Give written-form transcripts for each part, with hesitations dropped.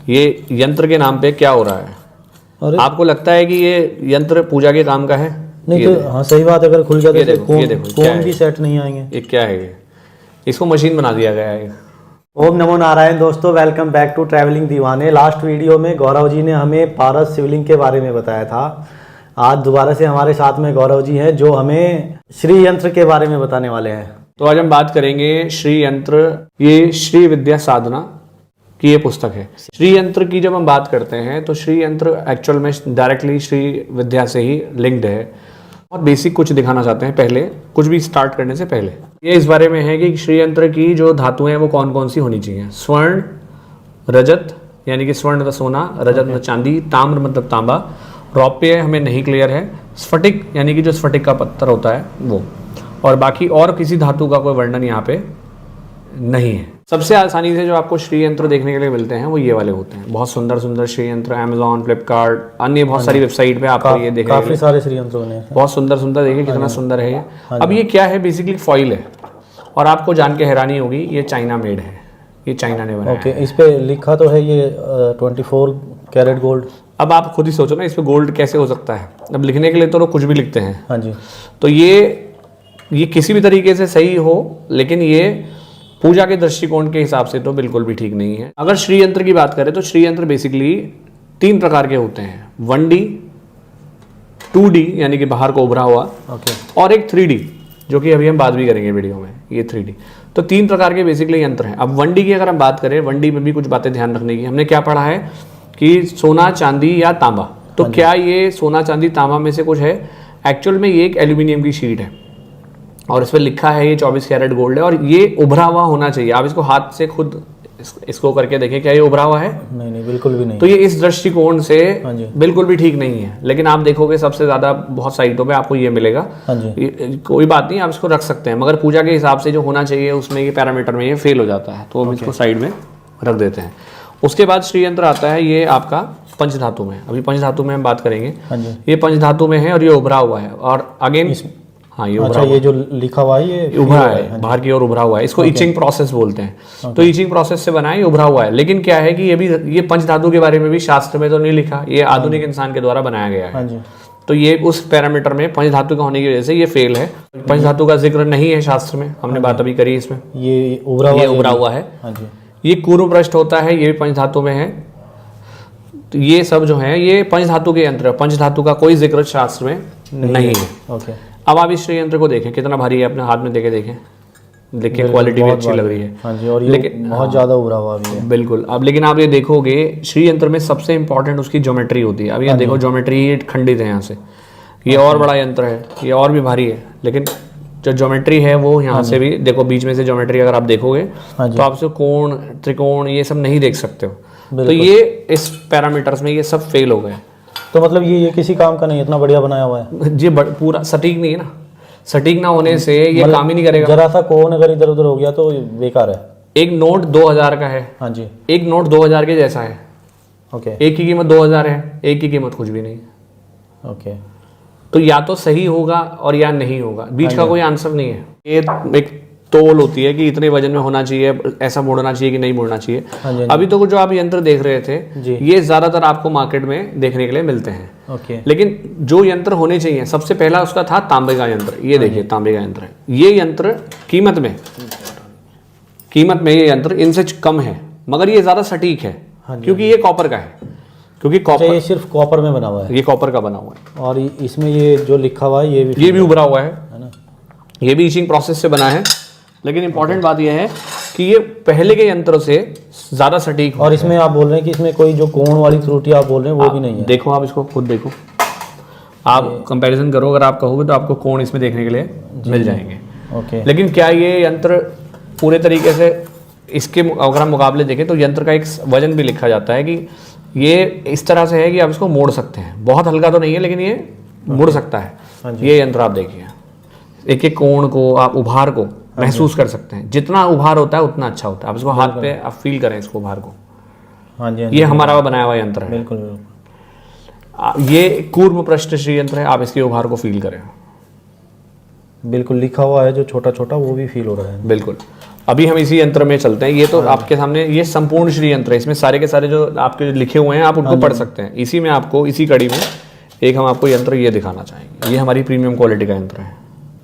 ये यंत्र के नाम पे क्या हो रहा है? अरे आपको लगता है कि ये यंत्र पूजा के काम का है? नहीं तो हाँ सही बात है, अगर खुल जाता ये तो देखो, ये देखो, क्या कौन है? भी सेट नहीं आएंगे। ये क्या है? ये इसको मशीन बना दिया गया है। ओम नमो नारायण। दोस्तों वेलकम बैक टू ट्रैवलिंग दीवाने। लास्ट वीडियो में गौरव जी ने हमें पारस शिवलिंग के बारे में बताया था। आज दोबारा से हमारे साथ में गौरव जी हैं जो हमें श्री यंत्र के बारे में बताने वाले हैं। तो आज हम बात करेंगे श्री यंत्र। ये श्री विद्या साधना की ये पुस्तक है। श्री यंत्र की जब हम बात करते हैं तो श्री यंत्र एक्चुअल में डायरेक्टली श्री विद्या से ही लिंक्ड है। और बेसिक कुछ दिखाना चाहते हैं पहले, कुछ भी स्टार्ट करने से पहले। ये इस बारे में है कि श्री यंत्र की जो धातुएं हैं वो कौन कौन सी होनी चाहिए। स्वर्ण, रजत यानी कि स्वर्ण मतलब सोना, रजत मतलब चांदी, ताम्र मतलब तांबा, रौप्य हमें नहीं क्लियर है, स्फटिक यानी कि जो स्फटिक का पत्थर होता है वो, और बाकी और किसी धातु का कोई वर्णन यहाँ पे नहीं है। सबसे आसानी से जो आपको श्री यंत्र देखने के लिए मिलते हैं वो ये वाले होते हैं। बहुत सुंदर सुंदर श्री यंत्र अमेजॉन, फ्लिपकार्ट, अन्य बहुत सारी वेबसाइट पे आपको ये देखने काफी सारे श्री यंत्र बने हैं। बहुत सुंदर सुंदर। देखिए कितना सुंदर है ये। अब ये क्या है? बेसिकली फॉइल है, और आपको जान के हैरानी होगी ये चाइना मेड है। ये चाइना ने बनाया है। इस पे लिखा तो है ये 24 कैरेट गोल्ड। अब आप खुद ही सोचो ना, इस पे गोल्ड कैसे हो सकता है? अब लिखने के लिए तो लोग कुछ भी लिखते हैं। हाँ जी। तो ये किसी भी तरीके से सही हो, लेकिन ये पूजा के दृष्टिकोण के हिसाब से तो बिल्कुल भी ठीक नहीं है। अगर श्री यंत्र की बात करें तो श्री यंत्र बेसिकली 3 प्रकार के होते हैं। 1D, 2D यानी कि बाहर को उभरा हुआ, और एक 3D जो कि अभी हम बात भी करेंगे वीडियो में। ये 3D। तो 3 प्रकार के बेसिकली यंत्र हैं। अब 1D की अगर हम बात करें, 1D में भी कुछ बातें ध्यान रखने की। हमने क्या पढ़ा है कि सोना, चांदी या तांबा। तो क्या ये सोना, चांदी, तांबा में से कुछ है? एक्चुअल में ये एक एल्यूमिनियम की शीट है और इस पर लिखा है ये 24 कैरेट गोल्ड है, और ये उभरा हुआ होना चाहिए। आप इसको हाथ से खुद इसको करके देखें, क्या ये उभरा हुआ है? नहीं, बिल्कुल भी नहीं। तो ये इस दृष्टिकोण से बिल्कुल भी ठीक नहीं है। लेकिन आप देखोगे सबसे ज्यादा बहुत साइटों पे आपको ये मिलेगा। कोई बात नहीं, आप इसको रख सकते हैं, मगर पूजा के हिसाब से जो होना चाहिए उसमें ये पैरामीटर में ये फेल हो जाता है, तो हम इसको साइड में रख देते हैं। उसके बाद श्री यंत्र आता है ये आपका पंचधातु में। अभी पंचधातु में हम बात करेंगे। ये पंचधातु में है और ये उभरा हुआ है। और अगेन हाँ, ये अच्छा, ये जो लिखा हुआ है ये उभरा है, बाहर की ओर उभरा हुआ है। इसको इचिंग प्रोसेस बोलते हैं। तो इचिंग प्रोसेस से बना है, ये उभरा हुआ है। लेकिन क्या है कि ये पंचधातु के बारे में भी शास्त्र में तो नहीं लिखा, ये आधुनिक इंसान के द्वारा बनाया गया है। तो ये उस पैरामीटर में पंचधातु का होने की वजह से ये फेल है। पंचधातु का जिक्र नहीं है शास्त्र में, हमने बात अभी करी इसमें। ये उभरा हुआ है। ये कूर्म पृष्ठ होता है, ये भी पंचधातु में है। तो ये सब जो है ये पंचधातु के यंत्र है। पंचधातु का कोई जिक्र शास्त्र में नहीं है। अब आप इस श्री यंत्र को देखें, कितना भारी है, अपने हाथ में देखे देखें। देखिए क्वालिटी भी अच्छी लग रही है। हाँ जी, और ये लेकिन बहुत ज़्यादा उभरा हुआ भी है। बिल्कुल। अब लेकिन आप ये देखोगे श्री यंत्र में सबसे इंपॉर्टेंट उसकी ज्योमेट्री होती है। अब ये देखो ज्योमेट्री खंडित है यहाँ से। ये और बड़ा यंत्र है, ये और भी भारी है, लेकिन जो ज्योमेट्री है वो यहाँ से भी देखो, बीच में से ज्योमेट्री अगर आप देखोगे तो आपसे कोण, त्रिकोण ये सब नहीं देख सकते हो। तो ये इस पैरामीटर्स में ये सब फेल हो गए। तो मतलब ये किसी काम का नहीं, इतना बढ़िया बनाया हुआ है। ये पूरा सटीक नहीं है ना। सटीक ना होने से ये काम ही नहीं करेगा। जरा सा कोण अगर इधर उधर हो गया तो बेकार है। एक नोट 2000 का है। हाँ जी। एक नोट 2000 के जैसा है। एक की कीमत 2000 है, एक की कीमत कुछ भी नहीं। तो या तो सही होगा और या नहीं होगा, बीच का कोई आंसर नहीं है। ये एक तोल होती है कि इतने वजन में होना चाहिए, ऐसा मोड़ना चाहिए कि नहीं मोड़ना चाहिए। अभी तो जो आप यंत्र देख रहे थे ये ज्यादातर आपको मार्केट में देखने के लिए मिलते हैं। लेकिन जो यंत्र होने चाहिए, सबसे पहला उसका था तांबे का यंत्र। ये देखिए तांबे का यंत्र है। ये यंत्र कीमत में ये यंत्र इनसे कम है, मगर ये ज्यादा सटीक है क्योंकि ये कॉपर का है। क्योंकि कॉपर, ये सिर्फ कॉपर में बना हुआ है। ये कॉपर का बना हुआ है। और इसमें ये जो लिखा हुआ है ये भी उभरा हुआ है ना। ये भी इचिंग प्रोसेस से बना है। लेकिन इंपॉर्टेंट बात यह है कि ये पहले के यंत्रों से ज्यादा सटीक। और इसमें आप बोल रहे हैं कि इसमें कोई जो कोण वाली त्रुटि आप बोल रहे हैं वो भी नहीं है। देखो आप इसको खुद देखो, आप कंपैरिजन करो, अगर आप कहोगे तो आपको कोण इसमें देखने के लिए मिल जाएंगे। लेकिन क्या ये यंत्र पूरे तरीके से, इसके अगर हम मुकाबले देखें तो यंत्र का एक वजन भी लिखा जाता है कि ये इस तरह से है कि आप इसको मोड़ सकते हैं। बहुत हल्का तो नहीं है, लेकिन ये मुड़ सकता है। ये यंत्र आप देखिए, एक एक कोण को, आप उभार को महसूस कर सकते हैं। जितना उभार होता है उतना अच्छा होता है। आप इसको हाथ पे आप फील करें इसको, उभार को। ये हमारा बनाया हुआ यंत्र है। बिल्कुल। ये कूर्म पृष्ठ श्री यंत्र है, आप इसके उभार को फील करें। बिल्कुल लिखा हुआ है जो छोटा छोटा, वो भी फील हो रहा है। बिल्कुल। अभी हम इसी यंत्र में चलते हैं। ये तो आपके सामने ये संपूर्ण श्री यंत्र है, इसमें सारे के सारे जो आपके लिखे हुए हैं आप उनको पढ़ सकते हैं। इसी में आपको इसी कड़ी में एक हम आपको यंत्र ये दिखाना चाहेंगे। ये हमारी प्रीमियम क्वालिटी का यंत्र है।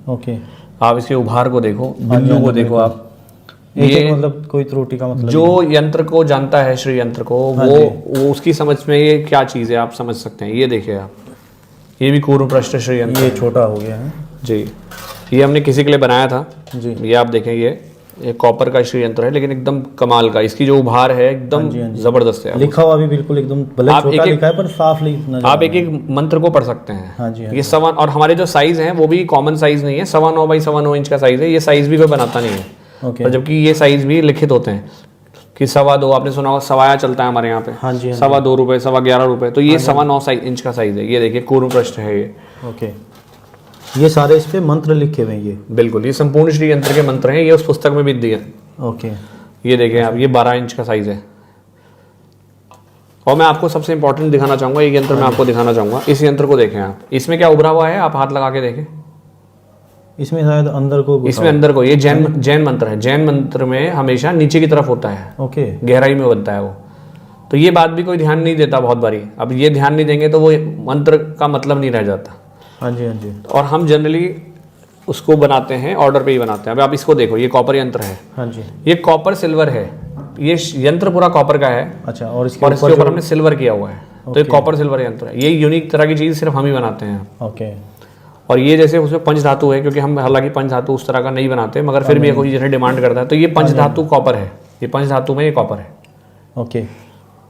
ओके, आप इसके उभार को देखो, बिल्लू को देखो आप। ये मतलब कोई त्रुटि का मतलब जो यंत्र को जानता है, श्री यंत्र को, वो उसकी समझ में ये क्या चीज़ है आप समझ सकते हैं। ये देखिए आप, ये भी कूर्म पृष्ठ श्री यंत्र, ये छोटा हो गया है जी। ये हमने किसी के लिए बनाया था जी। ये आप देखें, ये कॉपर का श्री यंत्र है, लेकिन एकदम कमाल का। इसकी जो उभार है एकदम जबरदस्त है। लिखा हुआ भी बिल्कुल एकदम भले छोटा लिखा है पर साफ नजर आप एक एक मंत्र को पढ़ सकते हैं। हाँ जी, ये 1.25, और हमारे जो साइज हैं वो भी कॉमन साइज नहीं है, 9.25 बाई 9.25 इंच का साइज है। ये साइज भी कोई बनाता नहीं है, और जबकि ये साइज भी लिखित होते हैं कि 2.25, आपने सुना होगा सवाया चलता है हमारे यहाँ पे, हाँ जी, 2.25 रुपये, 11.25 रुपये। तो ये 9.25 इंच का साइज है। ये देखिए कूर्म पृष्ठ है ये। ओके, ये सारे इस पे मंत्र लिखे हुए हैं ये? बिल्कुल, ये संपूर्ण श्री यंत्र के मंत्र हैं। ये उस पुस्तक में भी दिए। ओके, ये देखें आप, ये 12 इंच का साइज है। और मैं आपको सबसे इंपॉर्टेंट दिखाना चाहूंगा, एक यंत्र मैं आपको दिखाना चाहूंगा। इस यंत्र को देखें आप, इसमें क्या उभरा हुआ है, आप हाथ लगा के देखें। इसमें शायद अंदर को, इसमें अंदर को, ये जैन मंत्र है। जैन मंत्र में हमेशा नीचे की तरफ होता है। ओके, गहराई में बनता है वो। तो ये बात भी कोई ध्यान नहीं देता बहुत बारी। अब ये ध्यान नहीं देंगे तो वो मंत्र का मतलब नहीं रह जाता। हाँ जी, हाँ जी। और हम जनरली उसको बनाते हैं, ऑर्डर पे ही बनाते हैं। अब आप इसको देखो, ये कॉपर यंत्र है। हाँ जी, ये कॉपर सिल्वर है। ये यंत्र पूरा कॉपर का है। अच्छा, और इसके ऊपर हमने सिल्वर किया हुआ है। तो ये कॉपर सिल्वर यंत्र है। ये यूनिक तरह की चीज सिर्फ हम ही बनाते हैं। ओके, और ये जैसे उसमें पंच धातु है, क्योंकि हम हालांकि पंच धातु उस तरह का नहीं बनाते, मगर फिर भी कोई जैसे डिमांड करता है तो ये पंच धातु कॉपर है। ये पंच धातु में ये कॉपर है। ओके,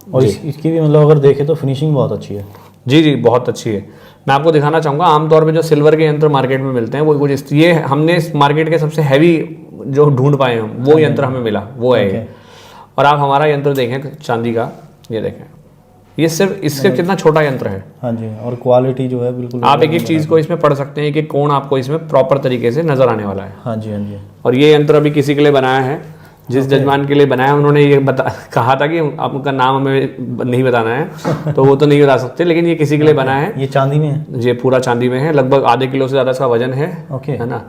और इसकी भी मतलब अगर देखें तो फिनिशिंग बहुत अच्छी है। जी जी, बहुत अच्छी है। मैं आपको दिखाना चाहूँगा, आमतौर पे जो सिल्वर के यंत्र मार्केट में मिलते हैं वो कुछ ये हमने इस मार्केट के सबसे हैवी जो ढूंढ पाए हम, वो यंत्र हमें मिला, वो है ये। और आप हमारा यंत्र देखें चांदी का, ये देखें, ये सिर्फ इससे कितना छोटा यंत्र है। हाँ जी, और क्वालिटी जो है बिल्कुल, आप एक एक चीज़ को इसमें पढ़ सकते हैं कि कौन आपको इसमें प्रॉपर तरीके से नजर आने वाला है। हाँ जी, हाँ जी। और ये यंत्र अभी किसी के लिए बनाया है, जिस जजमान के लिए बनाया उन्होंने ये कहा था कि आपका नाम हमें नहीं बताना है, तो वो तो नहीं बता सकते, लेकिन ये किसी के लिए बनाया है। ये चांदी में है? ये पूरा चांदी में है। लगभग आधे किलो से ज़्यादा इसका वजन है। ओके, है ना।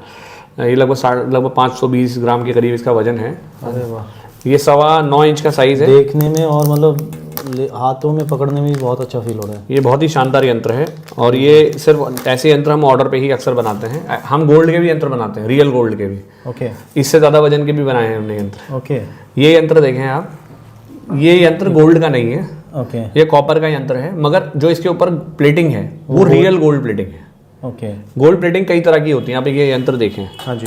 ये लगभग 520 ग्राम के करीब इसका वजन है। अरे वाह, ये 9.25 इंच का साइज है। देखने में और मतलब हाथों में पकड़ने में भी बहुत अच्छा फील हो रहा है। ये बहुत ही शानदार यंत्र है। और ये सिर्फ ऐसे यंत्र हम ऑर्डर पे ही अक्सर बनाते हैं। हम गोल्ड के भी यंत्र बनाते हैं, रियल गोल्ड के भी। ओके, इससे ज़्यादा वजन के भी बनाए हैं हमने यंत्र। ओके, ये यंत्र देखें आप, ये यंत्र गोल्ड का नहीं है। ओके, ये कॉपर का यंत्र है, मगर जो इसके ऊपर प्लेटिंग है वो रियल गोल्ड प्लेटिंग है। ओके, गोल्ड प्लेटिंग कई तरह की होती है। आप ये यंत्र देखें, हाँ जी,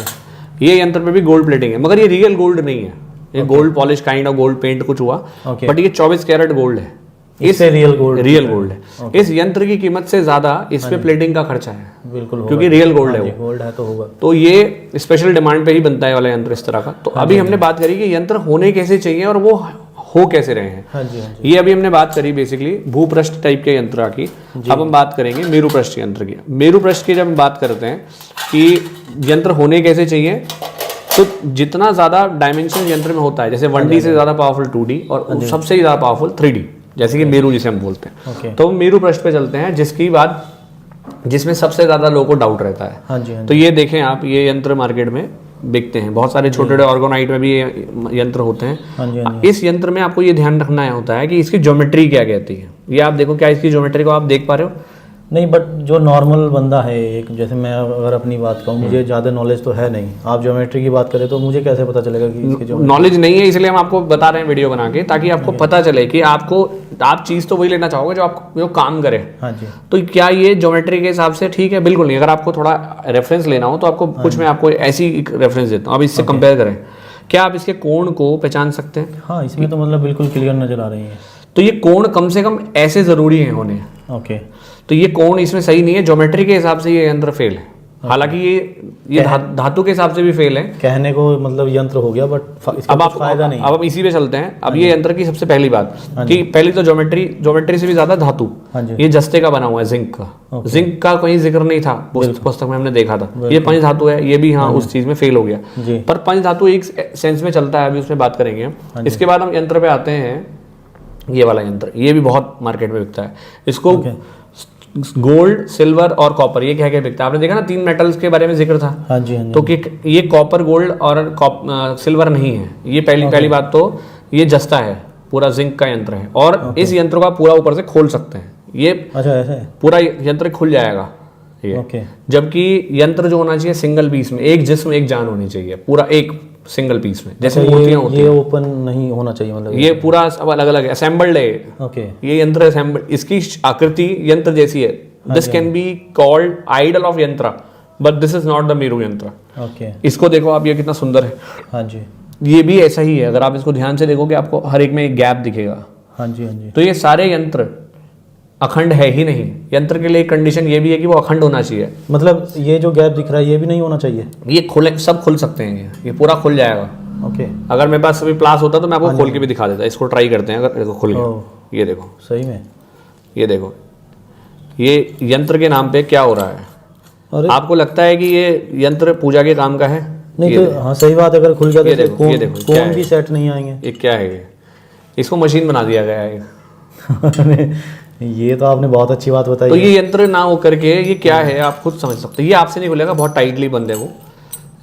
ये यंत्र पे भी गोल्ड प्लेटिंग है, मगर ये रियल गोल्ड नहीं है। ये gold polish kind of gold paint कुछ हुआ, बट ये 24 कैरेट गोल्ड है। इससे रियल गोल्ड है। इस यंत्र की कीमत से ज्यादा इस पे प्लेटिंग का खर्चा है, बिल्कुल, क्योंकि रियल गोल्ड है वो। गोल्ड है तो होगा। तो ये स्पेशल डिमांड पे ही बनता है वाला यंत्र इस तरह का। तो अभी हमने बात करी कि यंत्र होने कैसे चाहिए और वो हो कैसे रहे हैं। हाँ जी, हाँ जी। ये अभी हमने बात करी बेसिकली भूपृष्ठ टाइप के यंत्र की। अब हम बात करेंगे मेरुपृष्ठ यंत्र की। मेरुपृष्ठ की जब हम बात करते हैं कि यंत्र होने कैसे चाहिए, तो जितना ज़्यादा डायमेंशन यंत्र में होता है, जैसे 1D से ज़्यादा पावरफुल 2D और सबसे ज़्यादा पावरफुल 3D, जैसे कि मेरू जिसे हम बोलते हैं। तो मेरू पृष्ठ पे चलते हैं, जिसकी बात जिसमें सबसे ज़्यादा लोगों को डाउट रहता है। हाँ जी, हाँ जी। तो ये देखें आप, ये यंत्र मार्केट में बिकते हैं। बहुत सारे छोटे छोटे ऑर्गोनाइट में भी ये यंत्र होते हैं। हाँ जी, हाँ जी। इस यंत्र में आपको ये ध्यान रखना होता है कि इसकी ज्योमेट्री क्या कहती है। ये आप देखो, क्या इसकी ज्योमेट्री को आप देख पा रहे हो? नहीं, बट जो नॉर्मल बंदा है, एक जैसे मैं अगर अपनी बात कहूँ, मुझे ज़्यादा नॉलेज तो है नहीं। आप ज्योमेट्री की बात करें तो मुझे कैसे पता चलेगा कि इसकी ज्योमेट्री? नॉलेज नहीं है, इसलिए हम आपको बता रहे हैं वीडियो बना के, ताकि आपको पता चले कि आप चीज़ तो वही लेना चाहोगे जो काम करे। हाँ जी। तो क्या ये ज्योमेट्री के हिसाब से ठीक है? बिल्कुल नहीं। अगर आपको थोड़ा रेफरेंस लेना हो तो आपको कुछ मैं आपको ऐसी रेफरेंस देता हूँ। अब इससे कंपेयर करें, क्या आप इसके कोण को पहचान सकते हैं? हाँ, इसमें तो मतलब बिल्कुल क्लियर नजर आ रही है। तो ये कोण कम से कम ऐसे ज़रूरी है होने। ओके, तो ये कोण इसमें सही नहीं है, ज्योमेट्री के हिसाब से ये यंत्र फेल है। हालांकि ये धातु के हिसाब से भी फेल है। कहने को मतलब यंत्र हो गया, बट इसका कुछ फायदा नहीं। अब इसी पे चलते हैं। अब ये यंत्र की सबसे पहली बात कि पहली तो ज्योमेट्री से भी ज्यादा धातु। ये जस्ते का बना हुआ है, जिंक का। जिंक का कोई जिक्र नहीं था पुस्तक में, हमने देखा था। ये पंच धातु है, ये भी हाँ उस चीज में फेल हो गया। पर पंच धातु एक सेंस में चलता है, अभी उसमें बात करेंगे। इसके बाद हम यंत्र पे आते हैं। ये वाला यंत्र, ये भी बहुत मार्केट में बिकता है। इसको गोल्ड, सिल्वर और कॉपर, ये क्या क्या बिकता है। आपने देखा ना 3 मेटल्स के बारे में जिक्र था। हाँ जी, हाँ जी। तो कि ये कॉपर, गोल्ड और सिल्वर नहीं है। ये पहली बात तो ये जस्ता है, पूरा जिंक का यंत्र है। और इस यंत्र को आप पूरा ऊपर से खोल सकते हैं। ये अच्छा, ऐसा है। पूरा यंत्र खुल जाएगा ये। ओके। जबकि यंत्र जो होना चाहिए सिंगल पीस में, एक जिस्म एक जान होनी चाहिए, पूरा एक सिंगल पीस में, जैसे मूर्तियां होती ये ओपन नहीं होना चाहिए मतलब। ये पूरा सब अलग अलग असेंबल्ड है। ओके। ये यंत्र असेंबल्ड, इसकी आकृति यंत्र जैसी है। This can be called idol of yantra, but this is not the Meru yantra. Okay. इसको देखो आप, ये कितना सुंदर है। हाँ जी। ये भी ऐसा ही है। अगर आप इसको ध्यान से देखोगे आपको हर एक में एक गैप दिखेगा। हाँ जी, हाँ जी। तो ये सारे यंत्र अखंड है ही नहीं। यंत्र के लिए एक कंडीशन ये भी है कि वो अखंड होना चाहिए। मतलब ये जो गैप दिख रहा है ये भी नहीं होना चाहिए। ये खुले, सब खुल सकते हैं। ये पूरा खुल जाएगा। ओके। अगर मेरे पास अभी प्लास होता तो मैं आपको खोल के भी दिखा देता। इसको ट्राई करते हैं। अगर देखो खुल गया, ओह। ये देखो, सही में। ये देखो, ये यंत्र के नाम पे क्या हो रहा है। अरे आपको लगता है कि ये यंत्र पूजा के काम का है? नहीं तो हाँ सही बात है, अगर खुल जाता ये तो देखो, ये देखो, क्या कौन है? भी सेट नहीं आएंगे। ये क्या है? ये इसको मशीन बना दिया गया है। अरे, ये तो आपने बहुत अच्छी बात बताई तो है। ये यंत्र ना हो करके ये क्या है आप खुद समझ सकते हैं। ये आपसे नहीं खुलेगा, बहुत टाइटली बंद है वो।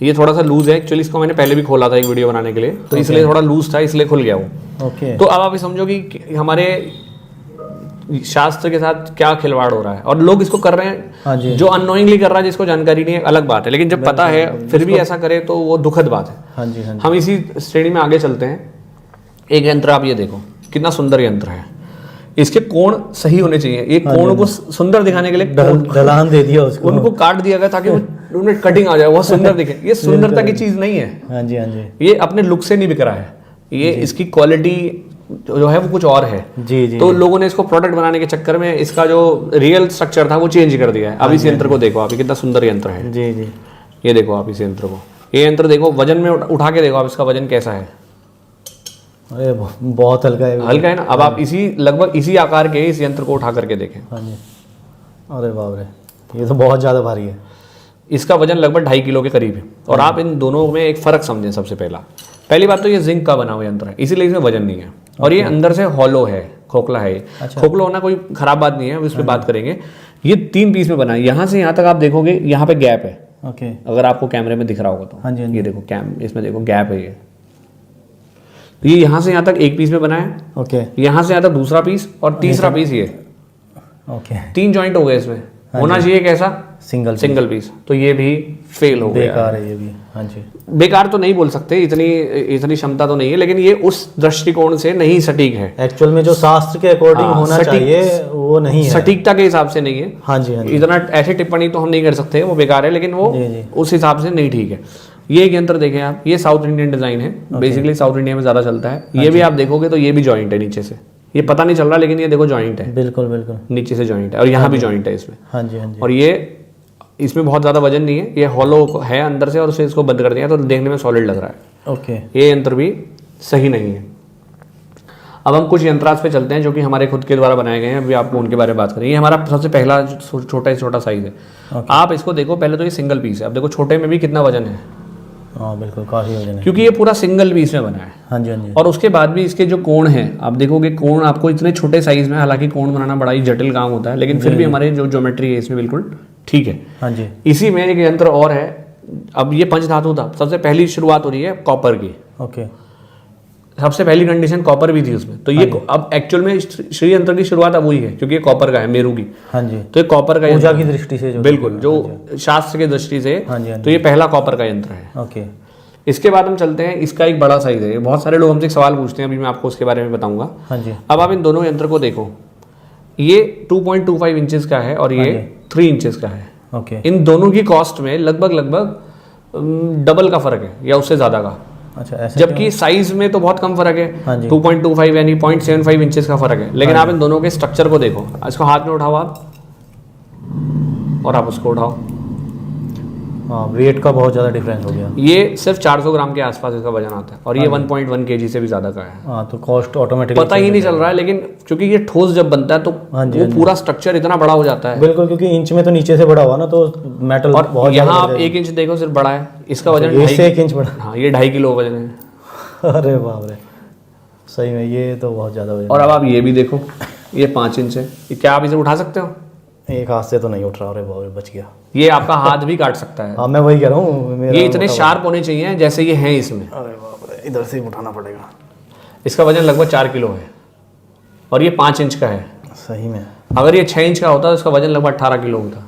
ये थोड़ा सा लूज है एक्चुअली। इसको मैंने पहले भी खोला था एक वीडियो बनाने के लिए, तो इसलिए थोड़ा लूज था, इसलिए खुल गया वो। ओके। तो अब आप ये समझो कि हमारे शास्त्र के साथ क्या खिलवाड़ हो रहा है, और लोग इसको कर रहे हैं। हाँ जी। जो अननोइंगली कर रहा है, जिसको जानकारी नहीं है, अलग बात है, लेकिन जब पता है फिर भी ऐसा करे तो वो दुखद बात है। हाँ जी, हाँ जी। हम इसी श्रेणी में आगे चलते हैं। एक यंत्र आप ये देखो, कितना सुंदर यंत्र है। इसके कोण सही होने चाहिए। ये कोण को सुंदर दिखाने के लिए ढलान दे दिया उसको, उनको काट दिया गया ताकि उनमें कटिंग आ जाए, वो सुंदर दिखे। ये सुंदरता की चीज नहीं है। हाँ जी, हाँ जी। ये अपने लुक से नहीं बिक रहा है। ये इसकी क्वालिटी जो है वो कुछ और है। जी जी। तो लोगों ने इसको प्रोडक्ट बनाने के चक्कर में इसका जो रियल स्ट्रक्चर था वो चेंज कर दिया है। अब इस यंत्र को देखो आप, ये कितना सुंदर यंत्र है। जी जी। ये देखो आप इस यंत्र को, ये यंत्र देखो वजन में उठा के देखो आप, इसका वजन कैसा है। अरे बहुत हल्का है। हल्का है ना। अब आप इसी लगभग इसी आकार के इस यंत्र को उठा करके देखें। हाँ जी। अरे बाप रे, ये तो बहुत ज़्यादा भारी है। इसका वजन लगभग 2.5 किलो के करीब है। और आप इन दोनों में एक फर्क समझें। सबसे पहली बात तो ये जिंक का बना हुआ यंत्र है, इसीलिए इसमें वजन नहीं है। और ये अंदर से हॉलो है, खोखला है। अच्छा। खोखला होना कोई खराब बात नहीं है, उस पर बात करेंगे। ये 3 पीस में बना है। यहाँ से यहाँ तक आप देखोगे, यहाँ पे गैप है। ओके। अगर आपको कैमरे में दिख रहा होगा तो हाँ जी, हाँ जी। ये देखो इसमें देखो गैप है। ये यहाँ से यहाँ तक एक पीस में बना है। ओके। यहाँ से यहाँ तक दूसरा पीस, और तीसरा पीस ये। ओके। 3 जॉइंट हो गए इसमें। होना चाहिए कैसा? Single piece. तो ये भी फेल हो गया। बेकार है ये भी। हाँ जी। बेकार तो नहीं बोल सकते, इतनी क्षमता तो नहीं है, लेकिन ये उस दृष्टिकोण से नहीं सटीक है। एक्चुअल में जो शास्त्र के अकॉर्डिंग हाँ, होना सटीक- चाहिए वो नहीं है। सटीकता के हिसाब से नहीं है। हाँ जी, हाँ जी। इतना ऐसी टिप्पणी तो हम नहीं कर सकते, वो बेकार है, लेकिन वो जी, जी। उस हिसाब से नहीं ठीक है। ये एक यंत्र देखें आप, ये साउथ इंडियन डिजाइन है। बेसिकली साउथ इंडिया में ज्यादा चलता है। ये भी आप देखोगे तो ये भी जॉइंट है नीचे से। ये पता नहीं चल रहा, लेकिन ये देखो जॉइंट है, बिल्कुल बिल्कुल। नीचे से जॉइंट है, और यहाँ भी जॉइंट है इसमें। हाँ जी, हाँ जी। और ये इसमें बहुत ज़्यादा वजन नहीं है, ये हॉलो है अंदर से, और उसे इसको बंद कर दिया तो देखने में सॉलिड लग रहा है। ओके। ये यंत्र भी सही नहीं है। अब हम कुछ यंत्रांश पे चलते हैं जो कि हमारे खुद के द्वारा बनाए गए हैं। अभी आपको उनके बारे में बात करें। ये हमारा सबसे पहला छोटा साइज है। आप इसको देखो, पहले तो ये सिंगल पीस है। अब देखो छोटे में भी कितना वजन है, हाँ बिल्कुल, काफ़ी वजन है। क्योंकि ये पूरा सिंगल पीस में बना है। हाँ जी, हाँ जी। और उसके बाद भी इसके जो कोण हैं, आप देखोगे कोण आपको इतने छोटे साइज में, हालांकि कोण बनाना बड़ा ही जटिल काम होता है, लेकिन फिर भी हमारे जो ज्योमेट्री है इसमें बिल्कुल ठीक है। हाँ जी। इसी में एक यंत्र और है। अब ये पंचधातु था। सबसे पहली शुरुआत हो रही है कॉपर की। ओके। सबसे पहली कंडीशन कॉपर भी थी उसमें। तो ये अब एक्चुअल में श्री यंत्र की शुरुआत अब हुई है, क्योंकि ये कॉपर का है, मेरू की। हाँ जी। तो ये कॉपर का पूजा यंत्र की दृष्टि से जो बिल्कुल, जो शास्त्र की दृष्टि से, हाँ जी, हाँ तो ये पहला कॉपर का यंत्र है। ओके। इसके बाद हम चलते हैं, इसका एक बड़ा साइज है। बहुत सारे लोग हमसे सवाल पूछते हैं, अभी मैं आपको उसके बारे में बताऊंगा। हाँ जी। अब आप इन दोनों यंत्र को देखो, ये 2.25 इंचेस का है और ये 3 इंचेस का है। ओके। इन दोनों की कॉस्ट में लगभग डबल का फर्क है, या उससे ज्यादा का। अच्छा, ऐसा जबकि साइज में तो बहुत कम फर्क है। हाँ जी। 2.25 यानी 0.75 इंचेस का फर्क है। लेकिन आप इन दोनों के स्ट्रक्चर को देखो। इसको हाथ में उठाओ आप, और आप उसको उठाओ। हाँ, वेट का बहुत ज़्यादा डिफरेंस हो गया। ये सिर्फ 400 ग्राम के आसपास इसका वजन आता है, और ये 1.1 kg से भी ज्यादा का है। हाँ, तो कॉस्ट ऑटोमेटिकली पता ही नहीं चल रहा है, लेकिन क्योंकि ये ठोस जब बनता है तो हाँ जी, वो हाँ जी। पूरा स्ट्रक्चर इतना बड़ा हो जाता है। बिल्कुल, क्योंकि इंच में तो नीचे से बड़ा हुआ ना, तो मेटल और बहुत यहाँ आप 1 इंच देखो सिर्फ बड़ा है। इसका वजन इससे 1 इंच बड़ा। हाँ, ये 2.5 किलो वजन है। अरे बाप रे, सही में ये तो बहुत ज़्यादा वजन। और अब आप ये भी देखो, ये 5 इंच है। ये क्या आप इसे उठा सकते हो? एक हाथ से तो नहीं उठ रहा, अरे बाप रे, बच गया। ये आपका हाथ भी काट सकता है। हाँ मैं वही कह रहा हूँ, ये इतने शार्प होने चाहिए जैसे ये हैं इसमें। अरे बाप रे, इधर से ही उठाना पड़ेगा। इसका वजन लगभग 4 किलो है और ये 5 इंच का है। सही में। अगर ये 6 इंच का होता तो इसका वजन लगभग 18 किलो होता।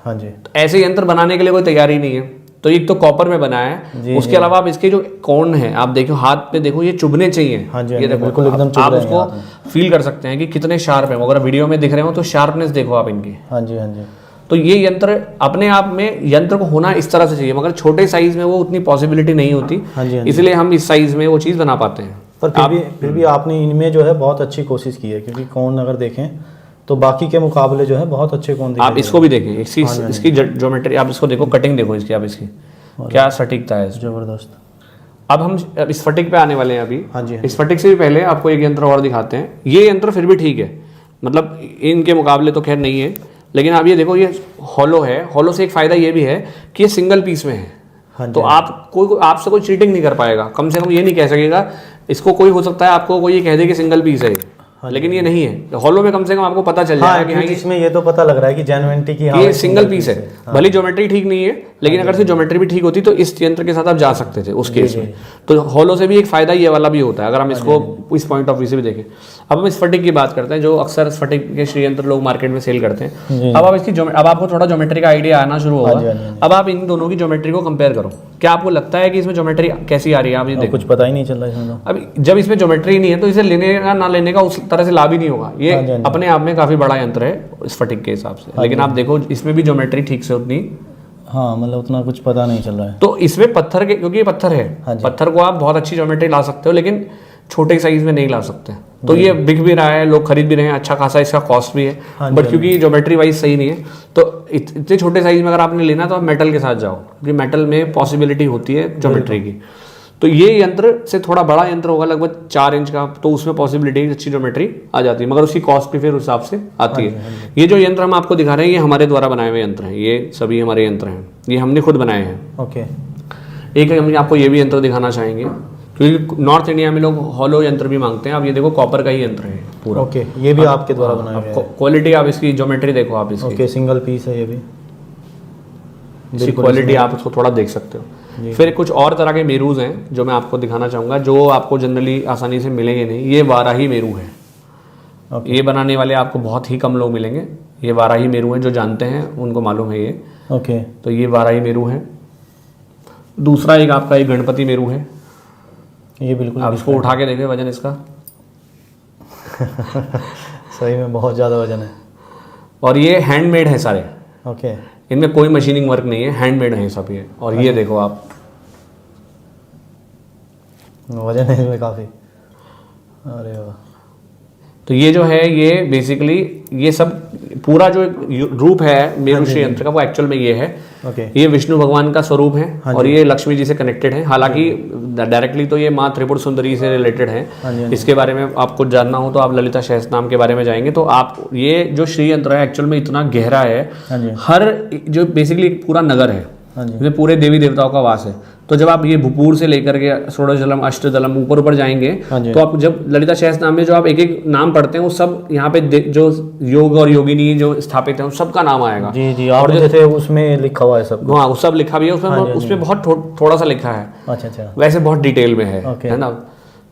हाँ जी। तो ऐसे यंत्र बनाने के लिए कोई तैयारी नहीं है। तो एक तो कॉपर में बना है, उसके अलावा आप इसके जो कोण है आप देखो, हाथ पे देखो, ये चुभने चाहिए। हाँ जी, ये देखो बिल्कुल एकदम चुभ आप रहे हैं उसको हाथ में। फील कर सकते हैं कि कितने शार्प है। अगर वीडियो में दिख रहे हो तो शार्पनेस देखो आप इनकी। हाँ जी, हाँ जी। तो ये यंत्र अपने आप में, यंत्र को होना इस तरह से चाहिए, मगर छोटे साइज में वो उतनी पॉसिबिलिटी नहीं होती। हाँ जी, हाँ जी। इसलिए हम इस साइज में वो चीज़ बना पाते हैं। पर फिर भी आपने इनमें जो है बहुत अच्छी कोशिश की है, क्योंकि कोण अगर देखें तो बाकी के मुकाबले जो है बहुत अच्छे कोण दिखाई आप इसको भी देखें, इसकी ज्योमेट्री आप इसको देखो, कटिंग देखो इसकी, आप इसकी क्या सटीकता है। जबरदस्त। अब हम इस फटिक पे आने वाले हैं अभी। हाँ जी। इस फटिक से भी पहले आपको एक यंत्र और दिखाते हैं। ये यंत्र फिर भी ठीक है, मतलब इनके मुकाबले तो खैर नहीं है, लेकिन आप ये देखो, ये हॉलो है। हॉलो से एक फायदा ये भी है कि ये सिंगल पीस में है। हाँ तो आपसे कोई चीटिंग नहीं कर पाएगा, कम से कम ये नहीं कह सकेगा। इसको कोई हो सकता है आपको कोई ये कह दे कि सिंगल पीस है, लेकिन ये नहीं है। हॉलो में कम से कम आपको पता चल जाएगा कि हाँ, इसमें ये तो पता लग रहा है कि जेन्युइनिटी की, हाँ, ये सिंगल पीस है। भले ज्योमेट्री ठीक नहीं है, लेकिन अगर से ज्योमेट्री भी ठीक होती तो इस यंत्र के साथ आप जा सकते थे उस केस में। तो हॉलो से भी एक फायदा ये वाला भी होता है, अगर हम इसको इस पॉइंट ऑफ व्यू से भी देखें। अब हम इस फटिक की बात करते हैं, जो अक्सर फटिक के श्री यंत्र लोग मार्केट में सेल करते हैं। अब आप इसकी अब आपको थोड़ा ज्योमेट्री का आइडिया आना शुरू होगा। अब आप इन दोनों की ज्योमेट्री को कंपेयर करो। क्या आपको लगता है कि इसमें ज्योमेट्री कैसी आ रही है? आप ये देखो, कुछ पता ही नहीं चल रहा है। अब जब इसमें ज्योमेट्री नहीं है तो इसे लेने का ना लेने का उस तरह से लाभ ही नहीं होगा। ये अपने आप में काफी बड़ा यंत्र है इस फटिक के हिसाब से, लेकिन आप देखो इसमें भी ज्योमेट्री ठीक से उतनी, हाँ, मतलब उतना कुछ पता नहीं चल रहा है। तो इसमें पत्थर के, क्योंकि ये पत्थर है, पत्थर को आप बहुत अच्छी ज्योमेट्री ला सकते हो, लेकिन छोटे साइज में नहीं ला सकते। तो ये बिक भी रहा है, लोग खरीद भी रहे हैं, अच्छा खासा इसका कॉस्ट भी है, बट क्योंकि ज्योमेट्री वाइज सही नहीं है तो इतने छोटे साइज में अगर आपने लेना तो आप मेटल के साथ जाओ, क्योंकि मेटल में पॉसिबिलिटी होती है ज्योमेट्री की। तो ये यंत्र से थोड़ा बड़ा यंत्र होगा, लगभग 4 इंच का, तो उसमें पॉसिबिलिटी अच्छी ज्योमेट्री आ जाती है, मगर उसकी कॉस्ट भी फिर उस हिसाब से आती है। ये जो यंत्र हम आपको दिखा रहे हैं, ये हमारे द्वारा बनाए हुए यंत्र हैं। ये सभी हमारे यंत्र हैं, ये हमने खुद बनाए हैं। ओके। एक हम आपको ये भी यंत्र दिखाना चाहेंगे, क्योंकि नॉर्थ इंडिया में लोग हॉलो यंत्र भी मांगते हैं। अब ये देखो कॉपर का ही यंत्र है पूरा। ओके, ये भी आपके द्वारा बनाया गया है। क्वालिटी आप इसकी ज्योमेट्री देखो आप इसकी। ओके, सिंगल पीस है ये भी। इसकी क्वालिटी आप उसको थोड़ा देख सकते हो। फिर कुछ और तरह के मेरूज हैं जो मैं आपको दिखाना चाहूँगा, जो आपको जनरली आसानी से मिलेंगे नहीं। ये वाराही मेरू है। ये बनाने वाले आपको बहुत ही कम लोग मिलेंगे। ये वाराही मेरू हैं, जो जानते हैं उनको मालूम है ये। ओके। तो ये वाराही मेरू है। दूसरा एक आपका एक गणपति मेरू है। ये बिल्कुल, आप इसको उठा के देखें, वजन इसका सही में बहुत ज़्यादा वजन है। और ये हैंडमेड है सारे। ओके। इनमें कोई मशीनिंग वर्क नहीं है, हैंडमेड है सब ये। और ये देखो आप, वजन है इसमें काफ़ी। अरे वाह। तो ये जो है, ये बेसिकली ये सब पूरा जो रूप है मेरू श्री यंत्र का, वो एक्चुअल में ये है। ओके। ये विष्णु भगवान का स्वरूप है और ये लक्ष्मी जी से कनेक्टेड है। हालांकि डायरेक्टली तो ये माँ त्रिपुर सुंदरी से रिलेटेड है। इसके बारे में आपको जानना हो तो आप ललिता सहस्त्रनाम के बारे में जाएंगे तो आप, ये जो श्री यंत्र है एक्चुअल में इतना गहरा है। हर जो बेसिकली पूरा नगर है, इसमें पूरे देवी देवताओं का वास है। तो जब आप ये भूपूर से लेकर के षोडश दलम, अष्टदलम ऊपर ऊपर जाएंगे तो आप जब ललिता सहस्त्रनाम में जो आप एक एक नाम पढ़ते हैं, वो सब यहाँ पे जो योग और योगिनी जो स्थापित है उन सबका नाम आएगा। जी जी, और जैसे उसमें लिखा हुआ है सब। हाँ, वो सब लिखा भी है उसमें बहुत थोड़ा सा लिखा है। अच्छा अच्छा। वैसे बहुत डिटेल में है ना।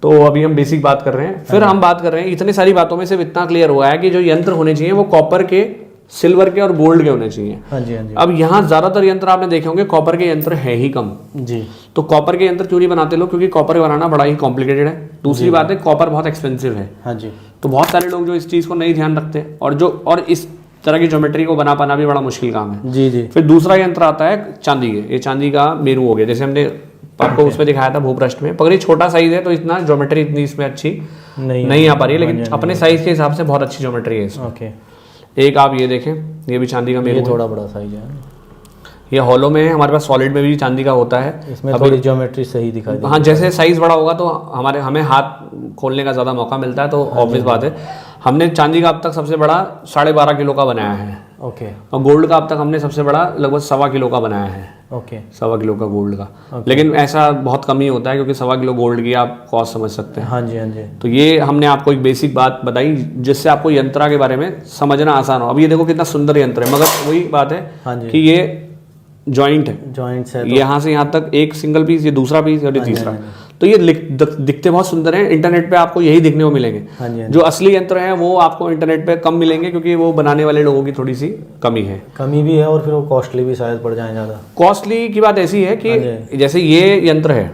तो अभी हम बेसिक बात कर रहे हैं, फिर हम बात कर रहे हैं, इतनी सारी बातों में से इतना क्लियर हुआ है कि जो यंत्र होने चाहिए वो कॉपर के, सिल्वर के और गोल्ड के होने चाहिए। हाँ जी, हाँ जी। अब यहाँ ज्यादातर यंत्र आपने देखे होंगे कॉपर के यंत्र है ही कम जी। तो कॉपर के यंत्र क्यों नहीं बनाते लोग? क्योंकि कॉपर बनाना बड़ा ही कॉम्प्लिकेटेड है। दूसरी बात है, कॉपर बहुत एक्सपेंसिव है। हाँ जी। तो बहुत सारे लोग जो इस चीज को नहीं ध्यान रखते, और इस तरह की ज्योमेट्री को बना पाना भी बड़ा मुश्किल काम है। जी जी। फिर दूसरा यंत्र आता है चांदी के। ये चांदी का मेरू हो गया, जैसे हमने आपको उसमें दिखाया था भूपृष्ठ में। पर ये छोटा साइज है तो इतना ज्योमेट्री इतनी इसमें अच्छी नहीं आ पा रही है, लेकिन अपने साइज के हिसाब से बहुत अच्छी ज्योमेट्री है इसमें। ओके। एक आप ये देखें, ये भी चांदी का मेरू है। थोड़ा बड़ा साइज है। ये हॉलो में है, हमारे पास सॉलिड में भी चांदी का होता है। इसमें थोड़ी ज्योमेट्री सही दिखाई देती है। हाँ, जैसे साइज बड़ा होगा तो हमें हाथ खोलने का ज़्यादा मौका मिलता है, तो ऑब्वियस बात है। हमने चांदी का अब तक सबसे बड़ा 12.5 किलो का बनाया है, ओके और गोल्ड का अब तक हमने सबसे बड़ा लगभग 1.25 किलो का बनाया है, ओके 1.25 किलो का गोल्ड का। लेकिन ऐसा बहुत कम ही होता है, क्योंकि 1.25 किलो गोल्ड की आप कॉस्ट समझ सकते हैं। हाँ जी हाँ जी। तो ये हमने आपको एक बेसिक बात बताई जिससे आपको यंत्रा के बारे में समझना आसान हो। अब ये देखो कितना सुंदर यंत्र है, मगर वही बात है हाँ जी। कि ये जॉइंट है, जॉइंट्स है यहाँ से यहाँ तक एक सिंगल पीस, ये दूसरा पीस और ये तीसरा। हाँ तो ये दिखते बहुत सुंदर हैं, इंटरनेट पे आपको यही दिखने को मिलेंगे। हाँ जी, हाँ जो असली यंत्र हैं वो आपको इंटरनेट पे कम मिलेंगे, क्योंकि वो बनाने वाले लोगों की थोड़ी सी कमी है, कमी भी है, और फिर वो कॉस्टली भी शायद पड़ जाए ज़्यादा। कॉस्टली की बात ऐसी है कि हाँ जैसे ये यंत्र है,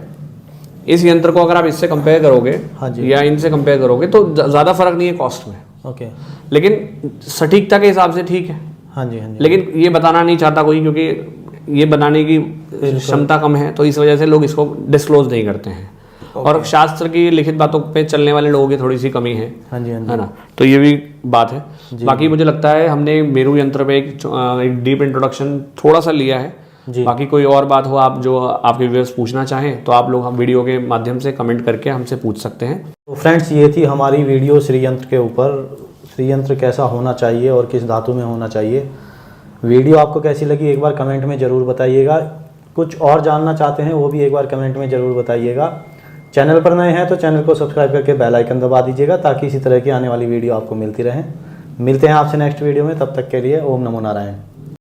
इस यंत्र को अगर आप इससे कंपेयर करोगे हाँ जी। या इनसे कंपेयर करोगे तो ज़्यादा फर्क नहीं है कॉस्ट में, ओके। लेकिन सटीकता के हिसाब से ठीक है। हाँ जी हाँ जी। लेकिन ये बताना नहीं चाहता कोई, क्योंकि ये बनाने की क्षमता कम है, तो इस वजह से लोग इसको डिस्क्लोज नहीं करते हैं। और शास्त्र की लिखित बातों पे चलने वाले लोगों की थोड़ी सी कमी है, हाँ जी हाँ जी। है ना। तो ये भी बात है। बाकी मुझे लगता है हमने मेरू यंत्र पे एक डीप इंट्रोडक्शन थोड़ा सा लिया है जी। बाकी कोई और बात हो आप जो आपके व्यूअर्स पूछना चाहें तो आप लोग हम वीडियो के माध्यम से कमेंट करके हमसे पूछ सकते हैं। तो फ्रेंड्स, ये थी हमारी वीडियो श्री यंत्र के ऊपर, श्री यंत्र कैसा होना चाहिए और किस धातु में होना चाहिए। वीडियो आपको कैसी लगी एक बार कमेंट में ज़रूर बताइएगा। कुछ और जानना चाहते हैं वो भी एक बार कमेंट में ज़रूर बताइएगा। चैनल पर नए हैं तो चैनल को सब्सक्राइब करके बेल आइकन दबा दीजिएगा, ताकि इसी तरह की आने वाली वीडियो आपको मिलती रहें। मिलते हैं आपसे नेक्स्ट वीडियो में, तब तक के लिए ओम नमो नारायण।